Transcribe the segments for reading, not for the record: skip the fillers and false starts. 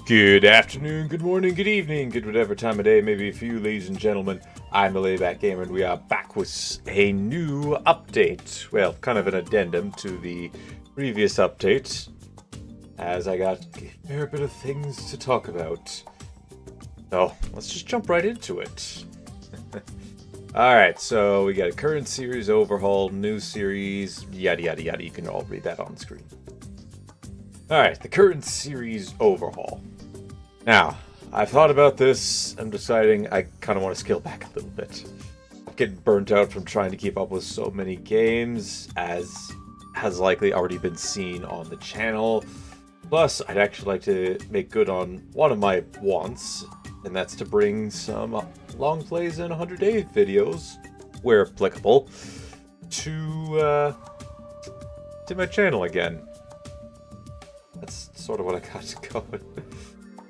Good afternoon, good morning, good evening, good whatever time of day may be for you, ladies and gentlemen. I'm the Layback Gamer, and we are back with a new update. Well, kind of an addendum to the previous update, as I got a fair bit of things to talk about. So, let's just jump right into it. Alright, so we got a current series overhaul, new series, yada yada yada. You can all read that on the screen. Alright, the current series overhaul. Now, I've thought about this. I'm deciding I kind of want to scale back a little bit. I'm getting burnt out from trying to keep up with so many games, as has likely already been seen on the channel. Plus, I'd actually like to make good on one of my wants, and that's to bring some long plays and 100-day videos, where applicable, to my channel again. That's sort of what I got going.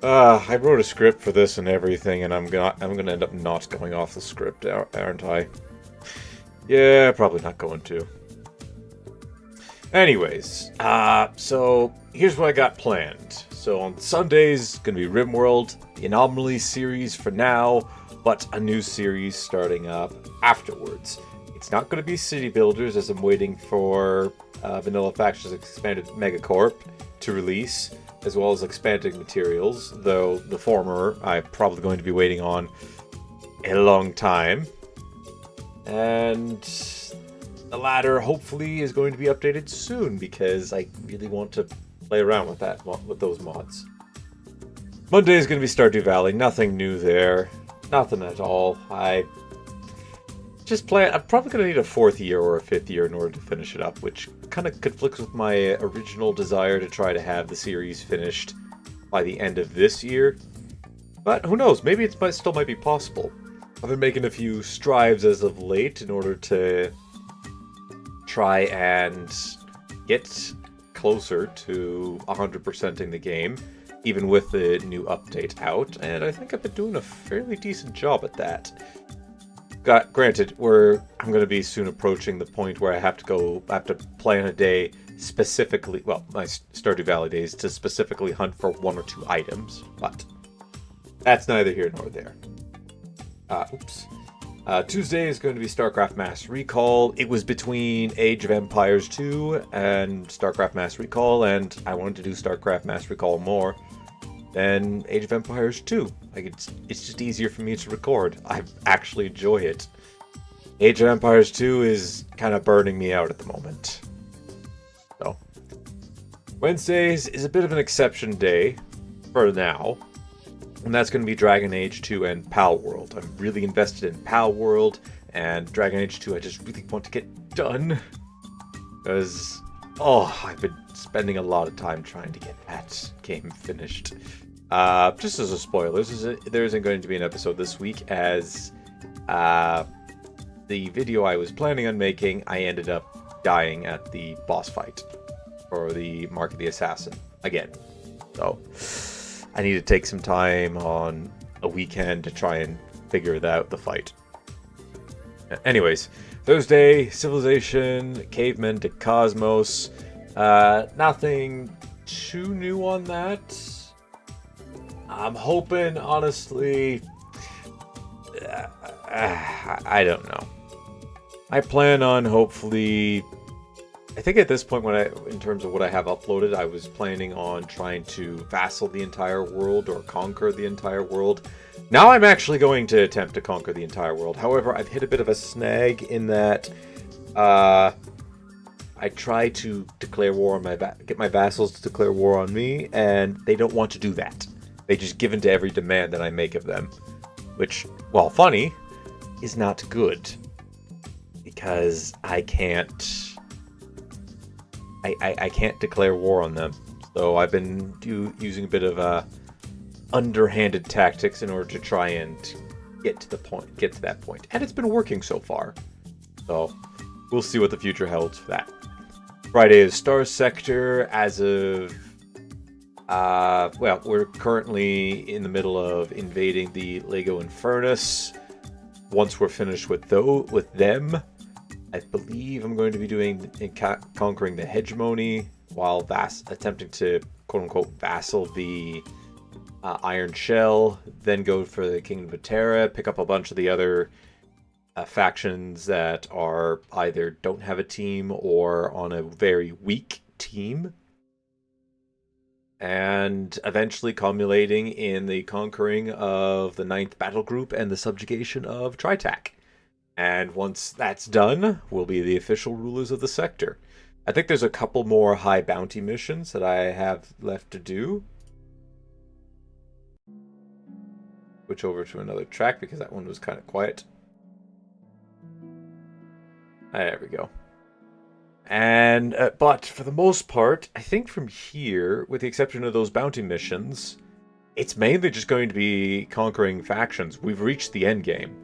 I wrote a script for this and everything, and I'm gonna end up not going off the script, aren't I? Yeah, probably not going to. Anyways, so here's what I got planned. So on Sundays, gonna be RimWorld, the Anomaly series for now, but a new series starting up afterwards. It's not gonna be City Builders, as I'm waiting for Vanilla Factions Expanded Megacorp to release, as well as expanding materials, though the former I'm probably going to be waiting on a long time. And the latter hopefully is going to be updated soon, because I really want to play around with those mods. Monday is going to be Stardew Valley, nothing new there, nothing at all. I'm probably going to need a 4th year or a 5th year in order to finish it up, which kind of conflicts with my original desire to try to have the series finished by the end of this year. But who knows, maybe it still might be possible. I've been making a few strives as of late in order to try and get closer to 100%ing the game, even with the new update out, and I think I've been doing a fairly decent job at that. Granted, I'm going to be soon approaching the point where I have to plan a day specifically, well, my Stardew Valley days, to specifically hunt for 1 or 2 items, but that's neither here nor there. Tuesday is going to be StarCraft Mass Recall. It was between Age of Empires 2 and StarCraft Mass Recall, and I wanted to do StarCraft Mass Recall more than Age of Empires 2. It's just easier for me to record. I actually enjoy it. Age of Empires 2 is kind of burning me out at the moment. So, Wednesdays is a bit of an exception day for now, and that's going to be Dragon Age 2 and Pal World. I'm really invested in Pal World, and Dragon Age 2 I just really want to get done, because I've been spending a lot of time trying to get that game finished. Just as a spoiler, there isn't going to be an episode this week, as the video I was planning on making, I ended up dying at the boss fight for the Mark of the Assassin again. So I need to take some time on a weekend to try and figure out the fight. Anyways, Thursday, Civilization, Cavemen to Cosmos. Nothing too new on that. I'm hoping, honestly, I don't know. I plan on hopefully, I think at this point, in terms of what I have uploaded, I was planning on trying to vassal the entire world or conquer the entire world. Now I'm actually going to attempt to conquer the entire world. However, I've hit a bit of a snag in that I try to declare war on get my vassals to declare war on me, and they don't want to do that. They just give in to every demand that I make of them, which, while funny, is not good, because I can't declare war on them. So I've been using a bit of underhanded tactics in order to try and get to that point, and it's been working so far. So we'll see what the future holds for that. Friday is Star Sector. As of we're currently in the middle of invading the Lego Infernus. Once we're finished with them, I believe I'm going to be conquering the Hegemony, while attempting to quote-unquote vassal the Iron Shell, then go for the Kingdom of Terra, pick up a bunch of the other factions that are either don't have a team or on a very weak team, and eventually culminating in the conquering of the 9th Battle Group and the subjugation of Tritac. And once that's done, we'll be the official rulers of the sector. I think there's a couple more high bounty missions that I have left to do. Switch over to another track because that one was kind of quiet. There we go. And but for the most part, I think from here, with the exception of those bounty missions, it's mainly just going to be conquering factions. We've reached the end game.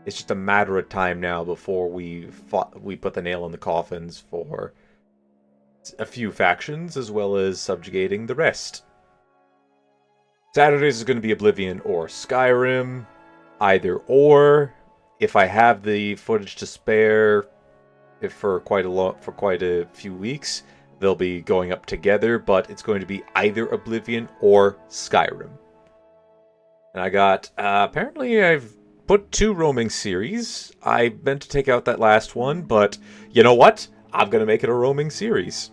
It's just a matter of time now before we put the nail in the coffins for a few factions, as well as subjugating the rest. Saturdays is going to be Oblivion or Skyrim, either or. If I have the footage to spare, for quite a few weeks, they'll be going up together, but it's going to be either Oblivion or Skyrim. And I got apparently I've put 2 roaming series. I meant to take out that last one, but you know what? I'm going to make it a roaming series.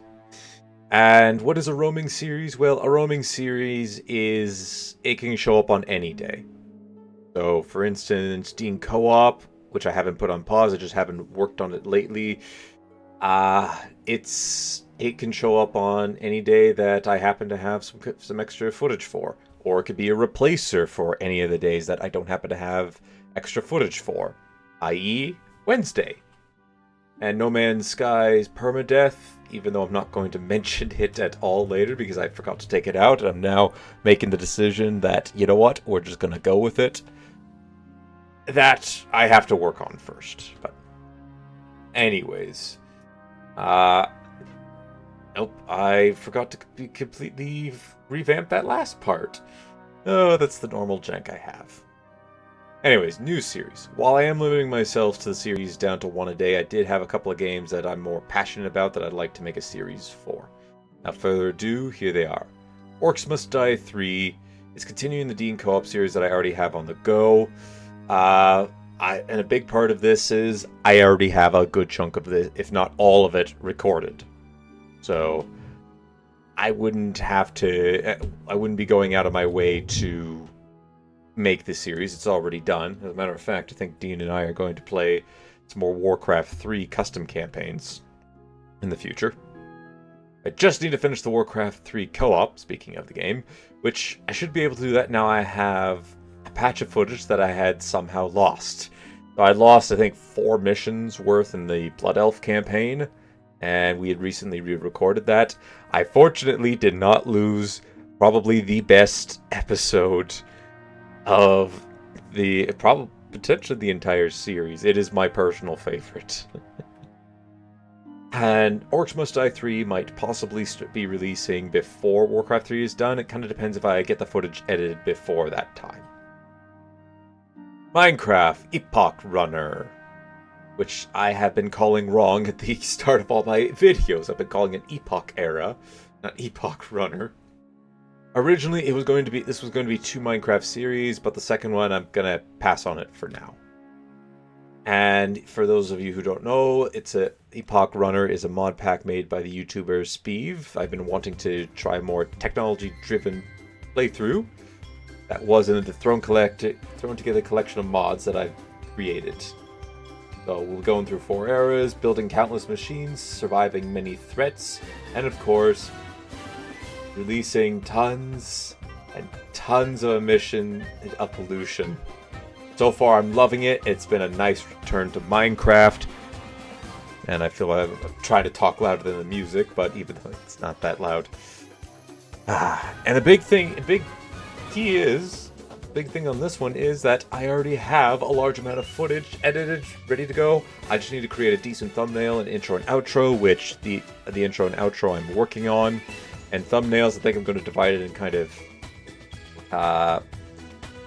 And what is a roaming series? Well, a roaming series is, it can show up on any day. So, for instance, Dean Co-op, which I haven't put on pause, I just haven't worked on it lately. It can show up on any day that I happen to have some extra footage for. Or it could be a replacer for any of the days that I don't happen to have extra footage for, i.e. Wednesday. And No Man's Sky's permadeath, even though I'm not going to mention it at all later because I forgot to take it out, and I'm now making the decision that, you know what, we're just going to go with it. That I have to work on first. But anyways, nope, I forgot to completely revamp that last part. Oh, that's the normal jank I have. Anyways, new series. While I am limiting myself to the series down to 1 a day, I did have a couple of games that I'm more passionate about that I'd like to make a series for. Without further ado, here they are. Orcs Must Die 3 is continuing the Dean Co-op series that I already have on the go. And a big part of this is I already have a good chunk of this, if not all of it, recorded. So I wouldn't be going out of my way to make this series. It's already done. As a matter of fact, I think Dean and I are going to play some more Warcraft 3 custom campaigns in the future. I just need to finish the Warcraft 3 co-op, speaking of the game, which I should be able to do that now I have a patch of footage that I had somehow lost. So I lost, I think, 4 missions worth in the Blood Elf campaign, and we had recently re-recorded that. I fortunately did not lose probably the best episode of potentially the entire series. It is my personal favorite. And Orcs Must Die 3 might possibly be releasing before Warcraft 3 is done. It kind of depends if I get the footage edited before that time. Minecraft Epoch Runner, which I have been calling wrong at the start of all my videos. I've been calling it Epoch Era, not Epoch Runner. Originally, this was going to be 2 Minecraft series, but the second one I'm gonna pass on it for now. And for those of you who don't know, Epoch Runner is a mod pack made by the YouTuber Speeve. I've been wanting to try a more technology-driven playthrough. That was in the thrown together collection of mods that I've created. So we're going through 4 eras, building countless machines, surviving many threats, and of course, releasing tons and tons of emission of pollution. So far, I'm loving it. It's been a nice return to Minecraft. And I feel I'm trying to talk louder than the music, but even though it's not that loud. And the big thing on this one is that I already have a large amount of footage edited, ready to go. I just need to create a decent thumbnail and intro and outro, which the intro and outro I'm working on. And thumbnails, I think I'm going to divide it in kind of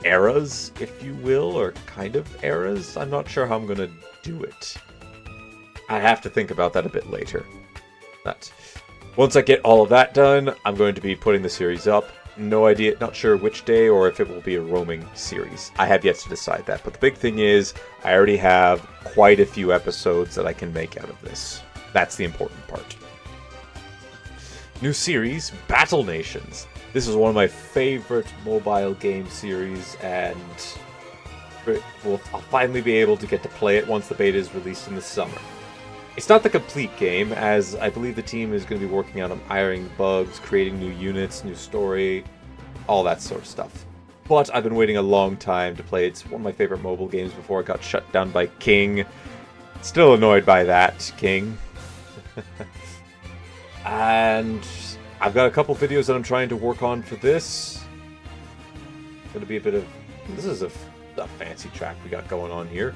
eras, if you will, or kind of eras. I'm not sure how I'm going to do it. I have to think about that a bit later. But once I get all of that done, I'm going to be putting the series up. No idea, not sure which day or if it will be a roaming series. I have yet to decide that. But the big thing is, I already have quite a few episodes that I can make out of this. That's the important part. New series, Battle Nations. This is one of my favorite mobile game series, and I'll finally be able to get to play it once the beta is released in the summer. It's not the complete game, as I believe the team is going to be working on ironing bugs, creating new units, new story, all that sort of stuff. But I've been waiting a long time to play it. It's one of my favorite mobile games before it got shut down by King. Still annoyed by that, King. And I've got a couple videos that I'm trying to work on for this. It's going to be a bit of... This is a fancy track we got going on here.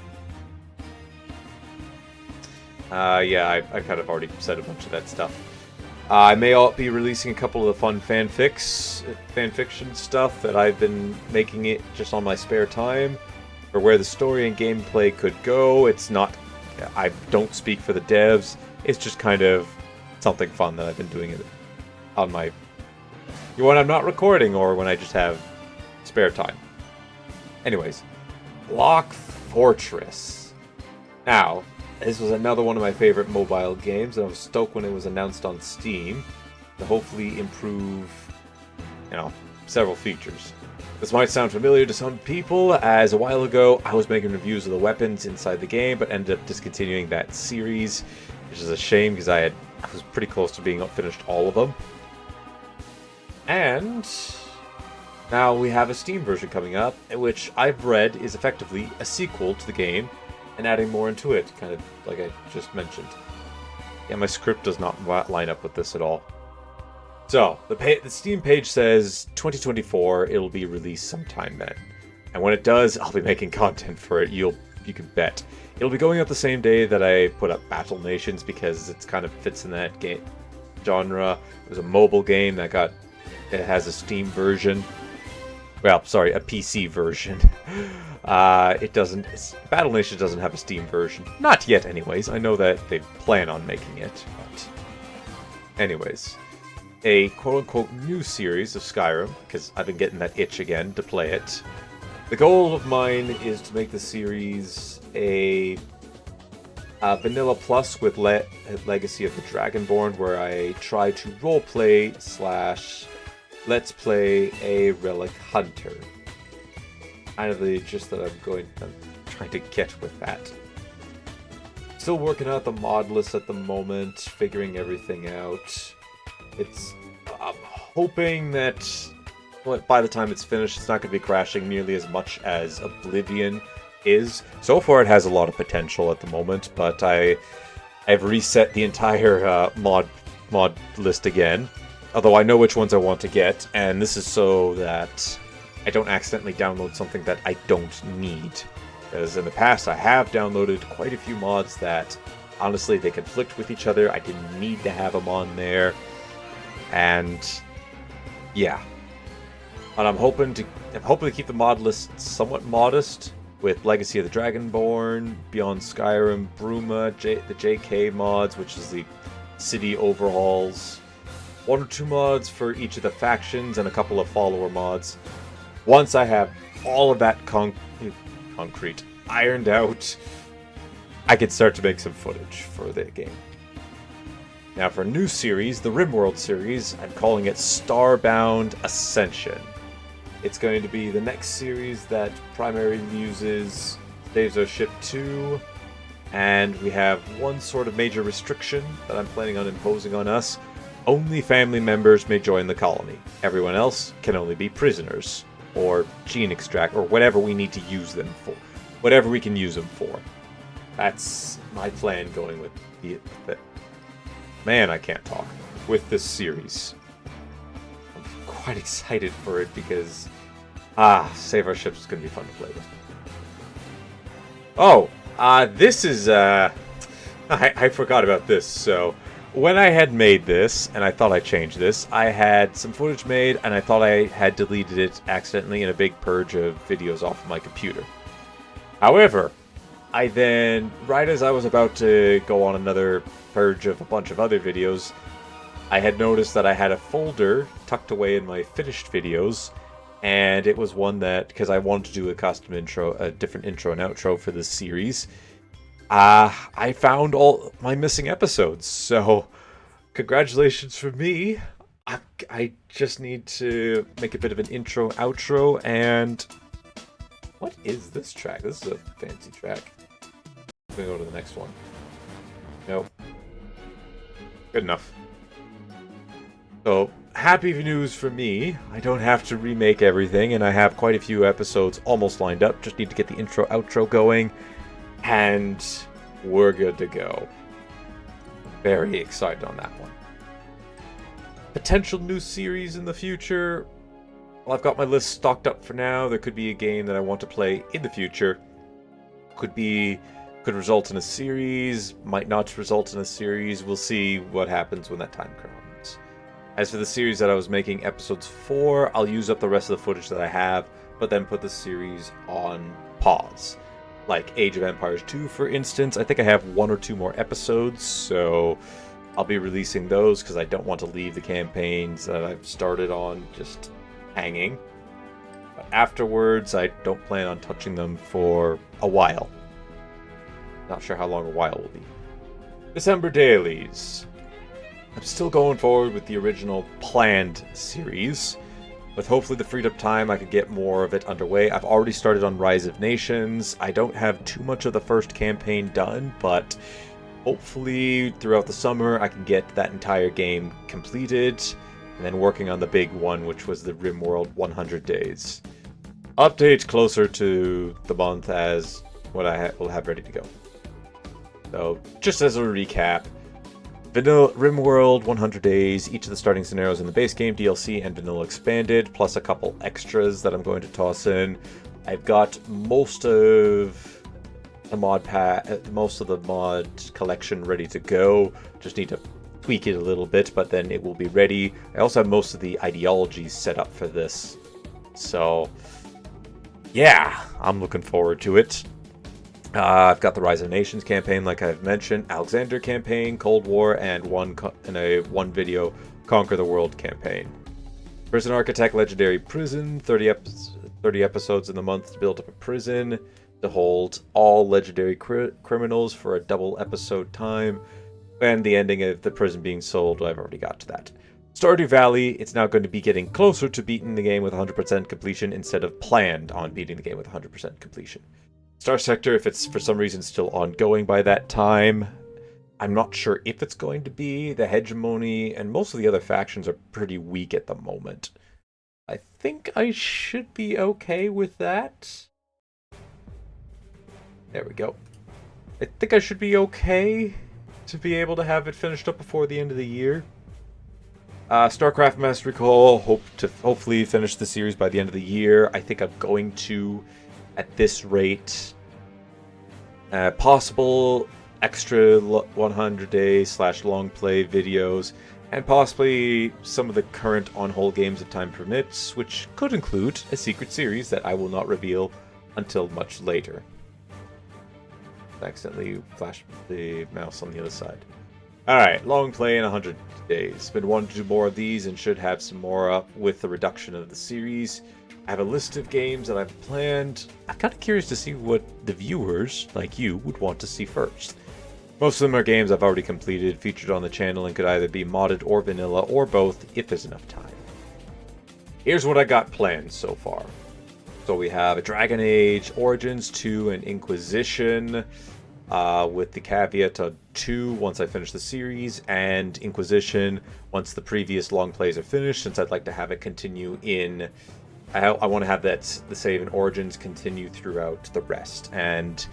Yeah, I kind of already said a bunch of that stuff. I may be releasing a couple of the fun fanfiction stuff that I've been making it just on my spare time, for where the story and gameplay could go. It's not... I don't speak for the devs. It's just kind of something fun that I've been doing it on my... when I'm not recording or when I just have spare time. Anyways, Block Fortress. Now, this was another one of my favorite mobile games, and I was stoked when it was announced on Steam to hopefully improve, several features. This might sound familiar to some people, as a while ago I was making reviews of the weapons inside the game, but ended up discontinuing that series, which is a shame because I was pretty close to being finished all of them. And now we have a Steam version coming up, which I've read is effectively a sequel to the game and adding more into it, kind of like I just mentioned. Yeah, my script does not line up with this at all. So, the Steam page says 2024, it'll be released sometime then. And when it does, I'll be making content for it, you can bet. It'll be going up the same day that I put up Battle Nations, because it kind of fits in that game genre. It was a mobile game that it has a Steam version. Well, sorry, a PC version. Battle Nation doesn't have a Steam version. Not yet, anyways. I know that they plan on making it, but... Anyways. A quote-unquote new series of Skyrim, because I've been getting that itch again to play it. The goal of mine is to make the series a Vanilla Plus with Legacy of the Dragonborn, where I try to roleplay / let's play a relic hunter. Kind of the gist that I'm trying to get with that. Still working out the mod list at the moment, figuring everything out. I'm hoping that by the time it's finished, it's not going to be crashing nearly as much as Oblivion is. So far, it has a lot of potential at the moment, but I've reset the entire mod list again. Although I know which ones I want to get, and this is so that I don't accidentally download something that I don't need. Because in the past, I have downloaded quite a few mods that, honestly, they conflict with each other. I didn't need to have them on there. And yeah, and I'm hoping to keep the mod list somewhat modest with Legacy of the Dragonborn, Beyond Skyrim, Bruma, the JK mods, which is the city overhauls, 1 or 2 mods for each of the factions, and a couple of follower mods. Once I have all of that concrete ironed out, I can start to make some footage for the game. Now for a new series, the RimWorld series, I'm calling it Starbound Ascension. It's going to be the next series that primarily uses Days of Ship 2, and we have one sort of major restriction that I'm planning on imposing on us. Only family members may join the colony. Everyone else can only be prisoners, or gene extract, or whatever we need to use them for. Whatever we can use them for. That's my plan going with the man, I can't talk. With this series. I'm quite excited for it because... Save Our Ships is going to be fun to play with. Oh, this is... I forgot about this. So, when I had made this, and I thought I changed this, I had some footage made, and I thought I had deleted it accidentally in a big purge of videos off of my computer. However, I then, right as I was about to go on another purge of a bunch of other videos, I had noticed that I had a folder tucked away in my finished videos, and it was one that, because I wanted to do a custom intro, a different intro and outro for this series, I found all my missing episodes. So, congratulations for me. I just need to make a bit of an intro, outro, and what is this track? This is a fancy track. I'm gonna go to the next one. Nope. Good enough. So, happy news for me. I don't have to remake everything, and I have quite a few episodes almost lined up. Just need to get the intro, outro going, and we're good to go. Very excited on that one. Potential new series in the future. Well, I've got my list stocked up for now. There could be a game that I want to play in the future. Could result in a series, might not result in a series. We'll see what happens when that time comes. As for the series that I was making, episodes 4, I'll use up the rest of the footage that I have, but then put the series on pause. Like Age of Empires 2, for instance. I think I have 1 or 2 more episodes, so I'll be releasing those because I don't want to leave the campaigns that I've started on just hanging. But afterwards, I don't plan on touching them for a while. Not sure how long a while will be. December dailies. I'm still going forward with the original planned series. With hopefully the freed up time, I could get more of it underway. I've already started on Rise of Nations. I don't have too much of the first campaign done, but hopefully throughout the summer I can get that entire game completed, and then working on the big one, which was the RimWorld 100 Days. Updates closer to the month as what I will have ready to go. So, just as a recap, Vanilla RimWorld 100 Days, each of the starting scenarios in the base game, DLC, and Vanilla Expanded, plus a couple extras that I'm going to toss in. I've got most of the mod collection ready to go. Just need to tweak it a little bit, but then it will be ready. I also have most of the ideologies set up for this. So, yeah, I'm looking forward to it. I've got the Rise of Nations campaign, like I've mentioned, Alexander campaign, Cold War, and one video Conquer the World campaign. Prison Architect Legendary Prison, 30 episodes in the month to build up a prison, to hold all legendary criminals for a double episode time, and the ending of the prison being sold. I've already got to that. Stardew Valley, it's now going to be getting closer to beating the game with 100% completion instead of planned on beating the game with 100% completion. Star Sector, if it's for some reason still ongoing by that time, I'm not sure if it's going to be. The Hegemony and most of the other factions are pretty weak at the moment. I think I should be okay with that. There we go. I think I should be okay to be able to have it finished up before the end of the year. StarCraft Master Recall, hopefully finish the series by the end of the year. I think I'm going to, at this rate, possible extra 100 days / long play videos, and possibly some of the current on-hold games if time permits, which could include a secret series that I will not reveal until much later. I accidentally flashed the mouse on the other side. Alright, long play in 100 days. Been wanting to do more of these and should have some more up with the reduction of the series. I have a list of games that I've planned. I'm kind of curious to see what the viewers, like you, would want to see first. Most of them are games I've already completed, featured on the channel, and could either be modded or vanilla, or both, if there's enough time. Here's what I got planned so far. So we have a Dragon Age, Origins 2, and Inquisition, with the caveat of 2 once I finish the series, and Inquisition once the previous long plays are finished, since I'd like to have it continue in... I want to have the save in Origins continue throughout the rest, and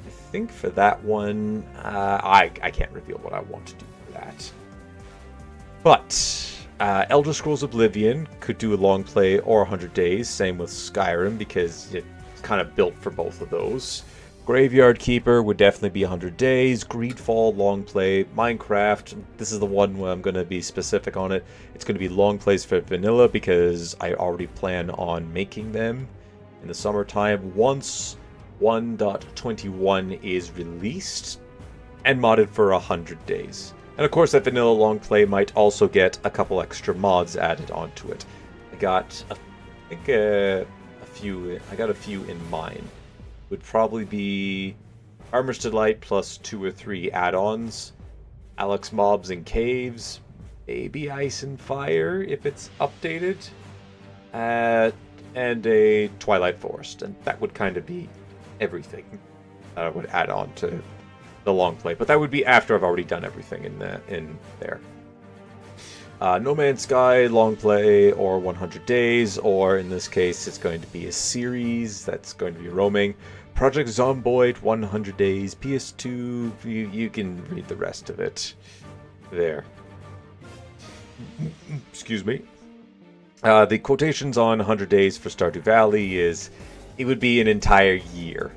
I think for that one, I can't reveal what I want to do for that. But Elder Scrolls Oblivion could do a long play or 100 days, same with Skyrim, because it's kind of built for both of those. Graveyard Keeper would definitely be 100 days. Greedfall, long play. Minecraft, this is the one where I'm going to be specific on it. It's going to be long plays for vanilla because I already plan on making them in the summertime once 1.21 is released, and modded for 100 days. And of course, that vanilla long play might also get a couple extra mods added onto it. I got, I got a few in mind. Would probably be Armor's Delight plus 2 or 3 add-ons, Alex Mobs and Caves, maybe Ice and Fire if it's updated, and a Twilight Forest, and that would kind of be everything I would add on to the long play. But that would be after I've already done everything in there. No Man's Sky, long play, or 100 days, or in this case, it's going to be a series that's going to be roaming. Project Zomboid, 100 days, PS2, you can read the rest of it there. Excuse me. The quotations on 100 days for Stardew Valley is, it would be an entire year.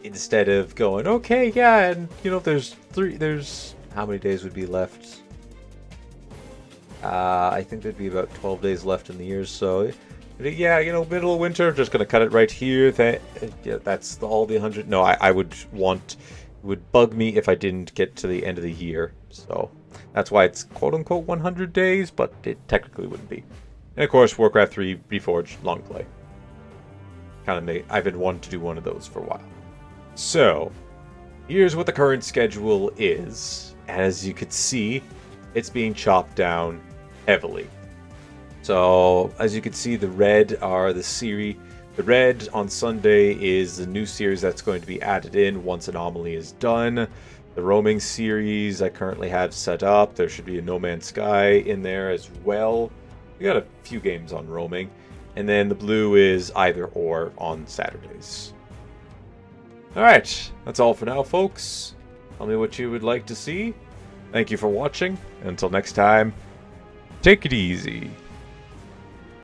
Instead of going, okay, yeah, and, you know, there's, how many days would be left? I think there'd be about 12 days left in the year, so... Yeah, you know, middle of winter, just going to cut it right here. That's all the 100. No, I would want... It would bug me if I didn't get to the end of the year. So, that's why it's quote-unquote 100 days, but it technically wouldn't be. And of course, Warcraft 3 Reforged long play. I've been wanting to do one of those for a while. So, here's what the current schedule is. As you could see, it's being chopped down heavily. So, as you can see, the red are the series. The red on Sunday is the new series that's going to be added in once Anomaly is done. The roaming series I currently have set up. There should be a No Man's Sky in there as well. We got a few games on roaming. And then the blue is either or on Saturdays. Alright, that's all for now, folks. Tell me what you would like to see. Thank you for watching. Until next time, take it easy.